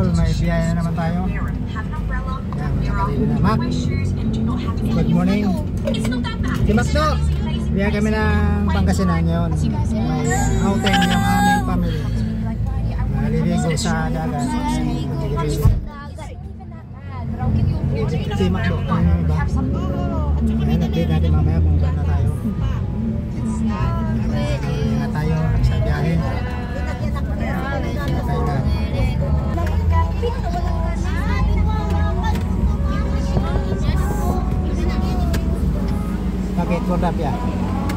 idol, may biyaya na naman tayo. Yan, nakaliwi na. Mac, good morning. Si Mac to, biyaya kami ng Pangasinan yun. May outing yung aming family. Maliligo sa dagat. Si Mac to, ano yung iba? Ayan, update natin mamaya kung saan na tayo. Nga tayo sa biyahe. Bakit po ya?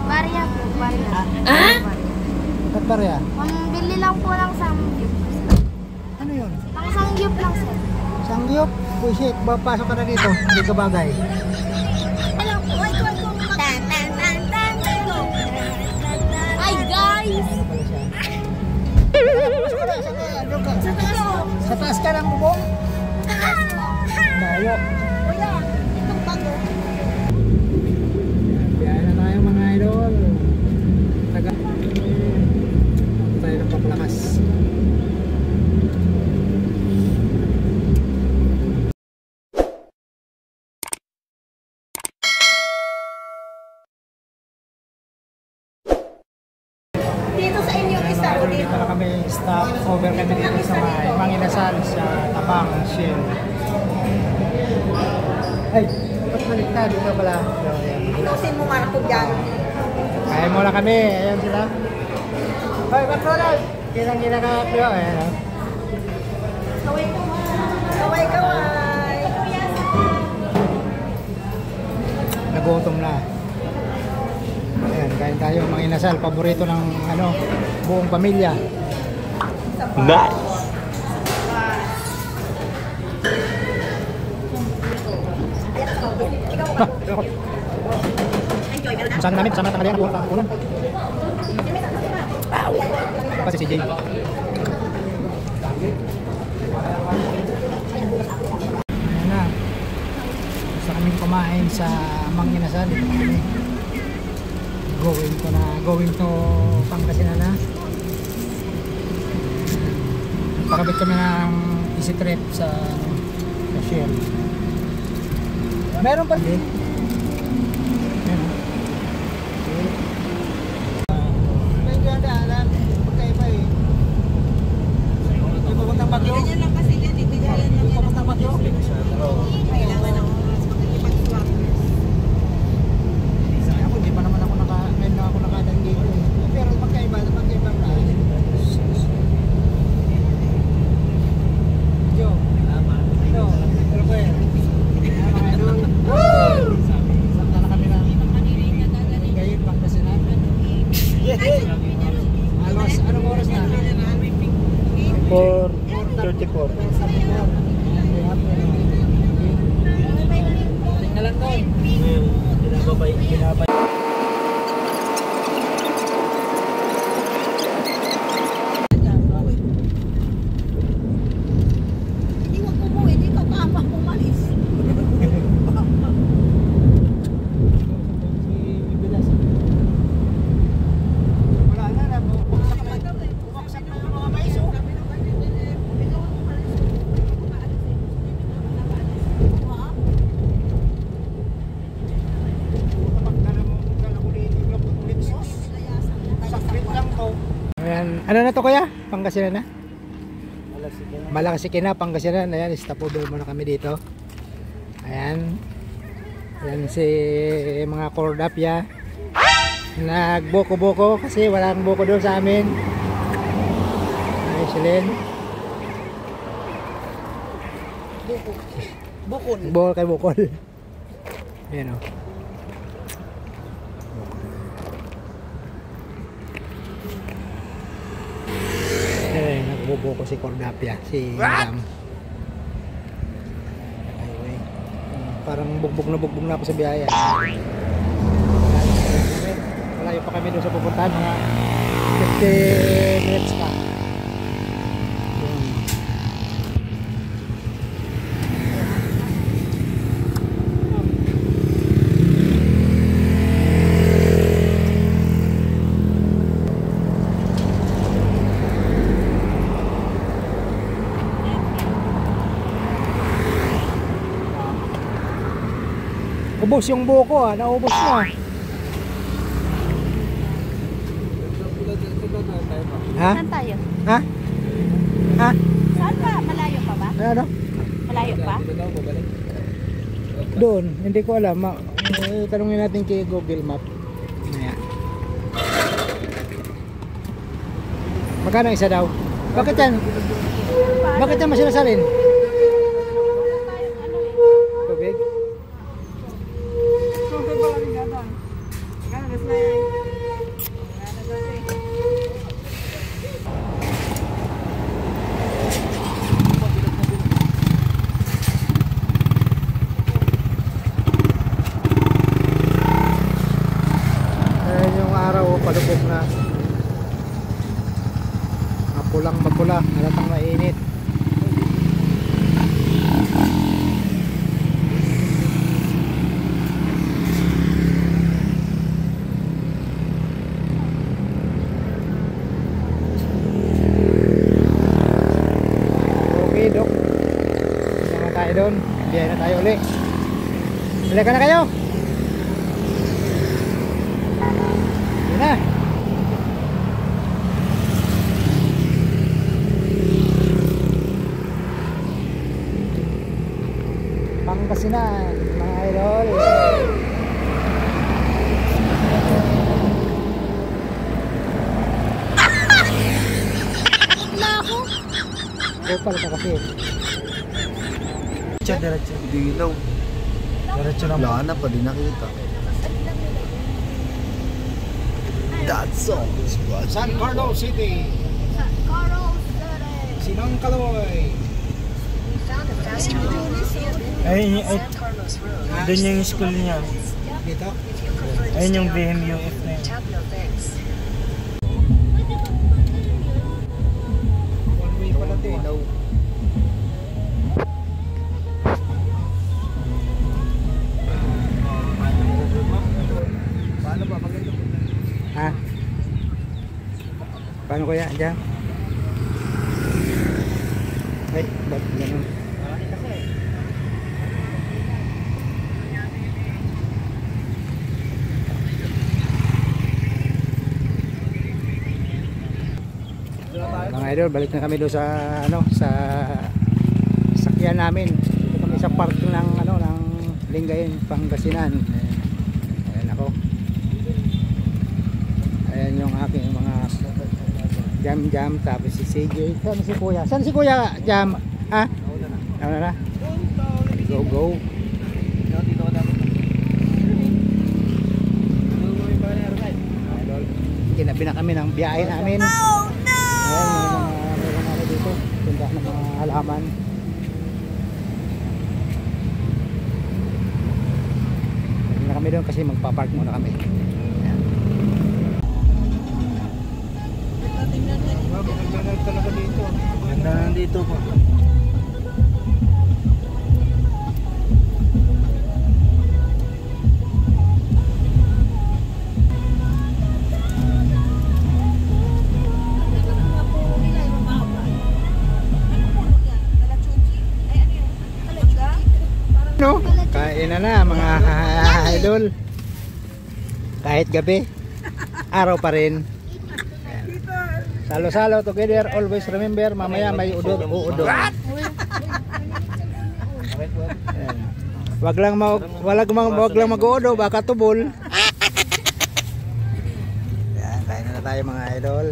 Barya po, barya. Bakit barya? Bili lang po ng sangyup. Ano yun? Ang sangyup lang, sir. Sangyup? Pushit, papasok ka na dito. Hindi ka bagay. Hi guys! Sa taas ka ng bubong? Layo. Biyahe na tayo mga idol. Taga tayo ng papalakas. Dito sa inyo isa ko Dito na kami stop over kami dito sa may Manginasal sa Tabang Shell. Ay, ba't baliktad? Dito pala. So, ayan. Inusin mo nga ako dyan. Kaya mo na kami. Ayan sila. Hoy, McDonald! Kinang-kina ka kayo. Ayan o. Kaway-kaway. Nagutom na. Ayan, kain tayo. Manginasal. Paborito ng buong pamilya. Nice! Masama namin, kasama tanghalian, nakulang. Kasi si Jay. Ayan na. Gusto kaming kumain sa Manginasal. Dito kami. Going to Pangasinan na. Pakabit kami ng easy trip sa Shell. Meron pa din. Medyo daanan, magkaiba eh. Yung papuntang Bagyo. Ganyan lang kasi yan. Ganyan lang yan. Papuntang Bagyo. Kailangan ako makikipag-swap. Ako, hindi pa naman ako nakadang dito eh. Pero magkaiba na. Jo, ito, pero ba yan? Mga idol. Samta na kami ng Gayon, Pangasinan. Alos, anong oras na? 4:34. Tingnan lang doon. Binabay. Hindi wag umuwi. Hindi ka kama umalis. Wala na, bumagsak na yung mga mais. Ayan, ano na to kuya? Pangasinan na? Malakasikin na, Pangasinan. Ayan, stopover muna kami dito. Ayan. Ayan si mga Cordapia. Nagboko-boko kasi walang boko doon sa amin. Ay, silin. Bukol. Bukol kay bukol. Ayan o. Nagbubuko si Cordapia, si Madam. Anyway, parang bugbog na ako sa biyaya. Malayo pa kami doon sa pupuntahan, mga 50 minutes pa. Ubos yung buko ah, naubos na. Ha? Saan tayo? Ha? Ha? Saan pa? Malayo pa ba? Ano? Malayo pa? Doon, hindi ko alam. Tanungin natin kay Google Map. Ayan. Magkano isa daw? Bakit yan? Bakit yan masinasalin? Tubig? Ayan yung araw, palubog na. Mapulang mapula, halatang mainit. Okay, Dok. Sama tayo doon. Biyahe na tayo ulit. Balik na kayo. Yun na. Pangasinan, mga idol. Kopal ka kasi. Diretso. Dilaw. Diretso na. Wala na pa din nakita. That's all. San Carlos City. Sinang Kaloy. Ayun yung, doon yung school niya. Dito. Ayun yung BMUF na yun. One way pala ito. Dilaw. Paano ba maganda? Ha? Paano kaya dyan? Ay, ba't ganun? Mga idol, balik na kami doon sa ano, sa sakyan namin. Dito kami sa parking ng ano, ng Lingayen, Pangasinan. Ayan ako. Ayan yung aking mga jam tapos si CJ. Saan si Kuya? Saan si Kuya Jam? Ha? Ano na? Go. Idol. Ginabi na kami ng biyahe namin. Ayan, may mga ano dito. Tindahan ng mga halaman. Hindi na kami doon kasi magpapark muna kami. Ayan. Talaga dito. Ganda nandito po. No? Kain na mga idol. Kahit gabi, araw pa rin. Salo-salo together, always remember, mamaya may udor-udor. Wag lang mag-uudo, baka tubol. Yan, kain na tayo mga idol.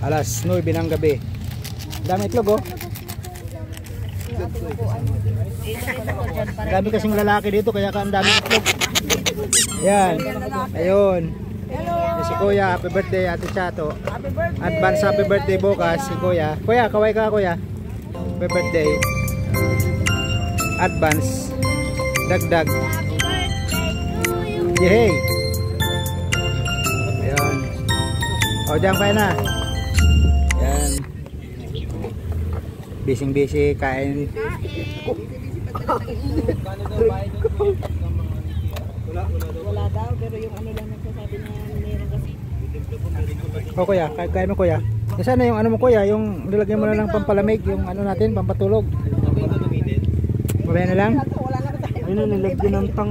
Alas 9 ng gabi. Dami itlog oh. Dami kasing lalaki dito kaya ang dami itlog. Yan. Ayun. Si Kuya, happy birthday Ate Chato. Advance happy birthday bukas si Kuya. Kuya, kaway ka Kuya. Happy birthday. Advance. Dagdag. Yehey. Ayun. O, diyan kayo na. Yan. Busy kain. Wala daw, pero yung ano lang nagsasabi na meron kasi. O Kuya, kain mo Kuya. Sana yung ano mo Kuya, yung nilagyan mo na ng pampalamig, yung ano natin, pampatulog. Mamaya na lang. Wala na tayo. Ayun na, nilagyan ng tang.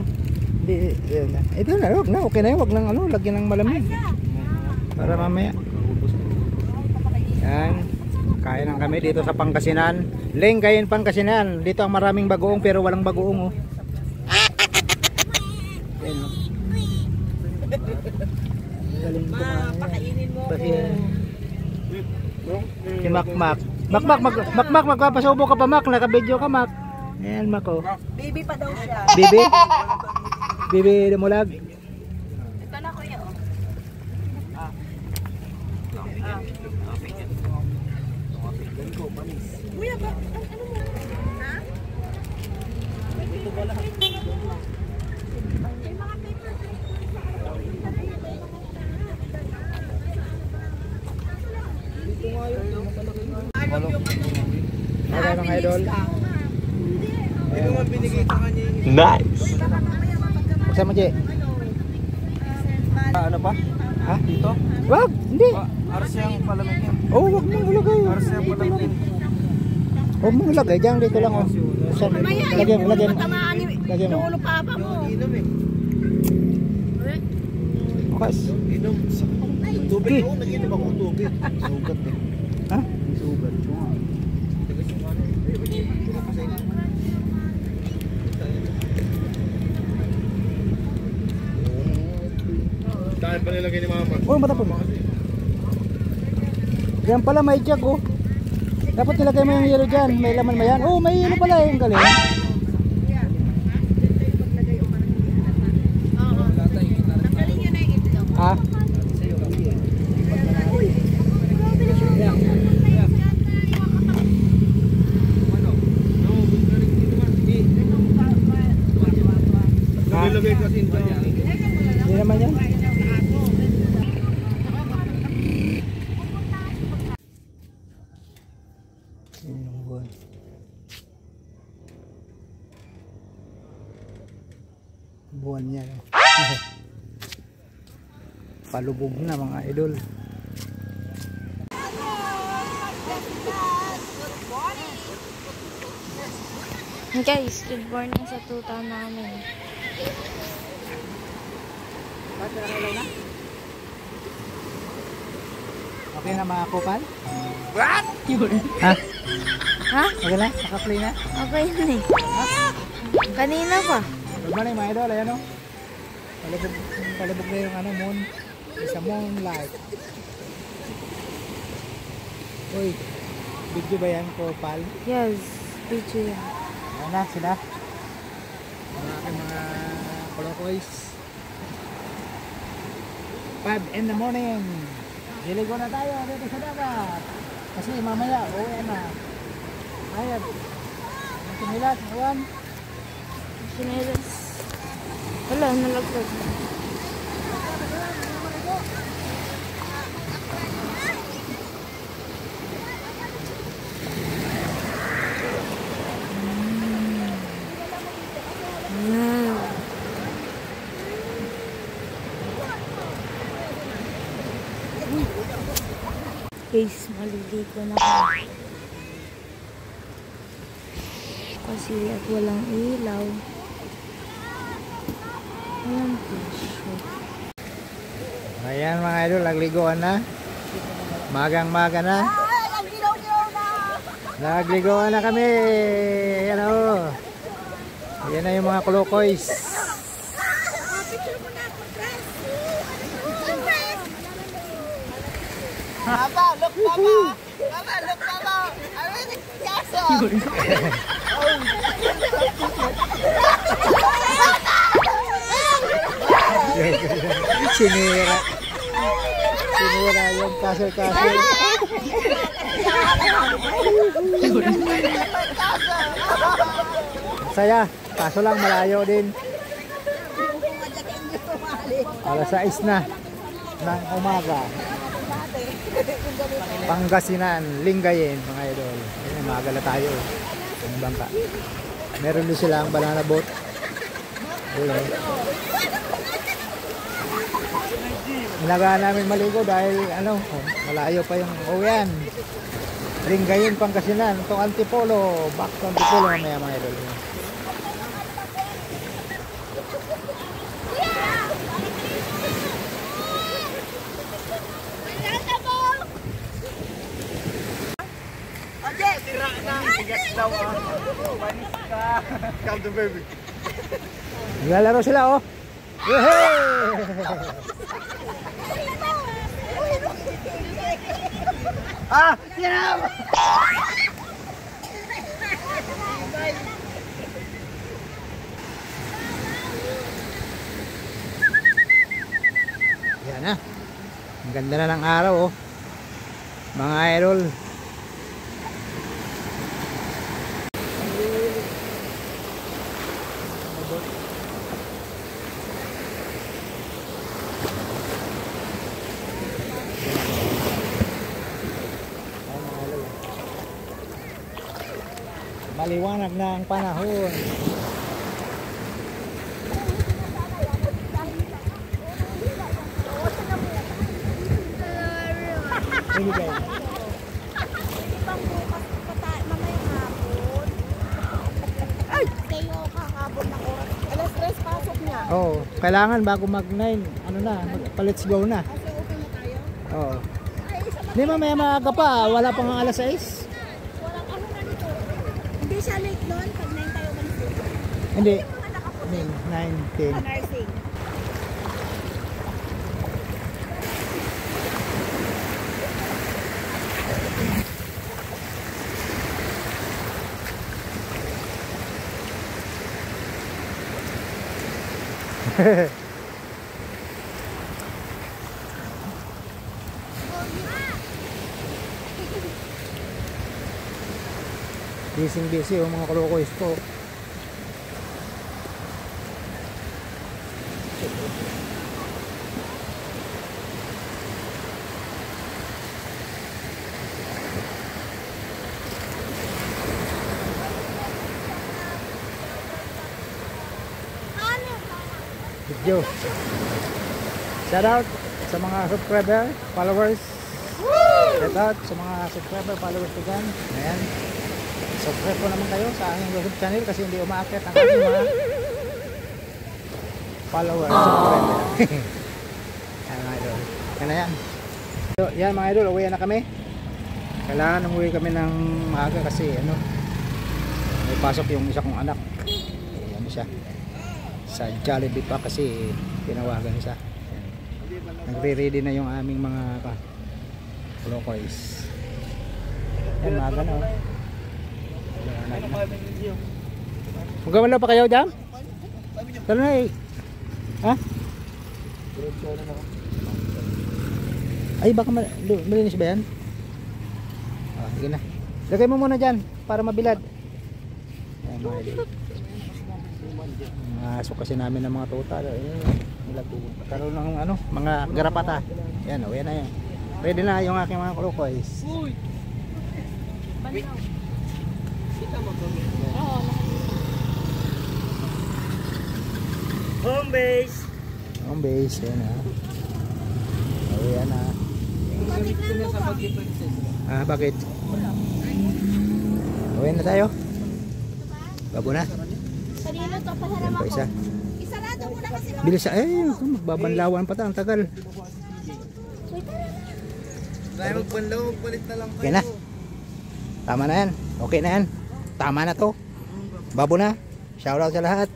Hindi, yun na. Ito na, wag na. Okay na yun. Wag nang ano, lagyan ng malamig. Para mamaya. Yan. Kain lang kami dito sa Pangasinan. Lingayen, Pangasinan. Dito ang maraming bagoong pero walang bagoong oh. Yan oh. Galing ko Pakainin mo. Si Makmak. Makmak, magpapasubo ka pa Mak. Naka-video ka Mak. Ayan Mak oh. Baby pa daw siya. Bibi. Bibi Dumulag. Ito na kuya. Kuya ba? Ano mo? Ha? Ito ba lahat? Okay mga idol. Nice! Kasama Jay. Ano pa? Ha? Dito? Wag, hindi. Arsa yung palamig yan. Oh, wag mong ilagay. Arsa yung palamig yan. Huwag mong ilagay. Diyan dito lang oh. Saan? Lagyan mo. Lagyan mo. Ulo papa mo. Bukas. Tubig ko, nag-inom ako tubig. Sugat eh. Ha? Sugat. Dahil pa nilagay ni mama. Oh, matapon. Yan pala may jug oh. Dapat nilagay mo yung yelo dyan. May laman mo yan. Oh, may yelo pala eh. Ang galing. Ha? Nilagay kasi ito. Hindi naman yan. Yun yung buwan. Buwan niya. Palubog na mga idol. Guys, good morning sa tuta namin. Okay na mga kupal? What? Ha? Ha? Okay na? Naka-play na? Okay na eh. Kanina pa. Good morning mga idol. Ayan o. Palubog na yung ano, moon. Isa moonlight. Uy, video ba yan kupal? Yes, video yan. Ayan na sila. Mga aking mga kolokoys. 5 in the morning. Diligo na tayo dito sa dagat. Kasi mamaya, uwi na. Ayan. Ang sinilas, awan. Sinilas. Wala, nalaglag. Guys, maliligo na ako. Kasi at walang ilaw. Walang tissue. Ayan mga idol, nagliguan na. Magang-maga na. Nagliguan na kami. Ayan o. Ayan na yung mga kolokoys. Papa, look Papa. Papa, look Papa. I'm in the castle. Sinira. Sinira yung castle-castle. Saya, kaso lang malayo din. Alas 6 na ng umaga. Pangasinan, Lingayen mga idol. Ayun, magala tayo. Ang bangka. Meron din sila ang banana boat. Ayun. Inagaan namin maligo dahil ano, malayo pa yung uwian. Lingayen, Pangasinan. Itong Antipolo, back to Antipolo mamaya mga idol. Sira na. Tigas daw ah. Panis ka. Come to baby. Naglalaro sila oh. Yehey! Ah! Yeah! Yan na. Ang ganda na ng araw oh. Mga idol. Maliwanag na ang panahon. Hindi kayo. Ibang bukas mamayang hapon. Ay! Kayo kakabon ng oras. Alas 3 pasok niya. Oo, kailangan bago mag-9, ano na, let's go na. Kasi okay na tayo. Oo. Hindi mamaya maaga pa, wala pang alas 6. Walang ano na dito. Hindi siya late doon pag 9 tayo malis. Hindi, Mga nakaputi. 9, 10. Nursing. Busy yung mga kulukoys ko. Video. Shout out sa mga subscriber, followers. Shout out sa mga subscriber, followers ko dyan. Ayan. Subscribe po naman kayo sa aking YouTube channel kasi hindi umaakit ang aking mga followers, subscriber. Ayan mga idol. Yan na yan. So, yan mga idol, uwi na kami. Kailangan umuwi kami ng maaga kasi ano, may pasok yung isa kong anak. Ayan siya. Sa Jollibee pa kasi tinawagan siya. Nagre-ready na yung aming mga kulukoys. Yan, maaga na oh. Magkawala pa kayo dyan? Tara na eh. Ha? Ay baka malinis ba yan? Ah, sige na. Lagay mo muna dyan para mabilad. Ayan mga idol. Masok kasi namin ng mga tuta. Karoon ng ano, mga garapata. Yan, uwi na yan. Ready na yung aking mga kulukoys. Home base. Home base, yan na. Uwi na. Ah, bakit? Uwi na tayo. Babo na. Kanino to? Pasaram Yan pa ako. isa. Isarado mo na kasi. Bilis sa magbabanlawan pa ta, ang tagal. Tayo magpanlaw, palit na lang Okay na. Tama na yan. Okay na yan. Tama na to. Babo na. Shoutout sa lahat.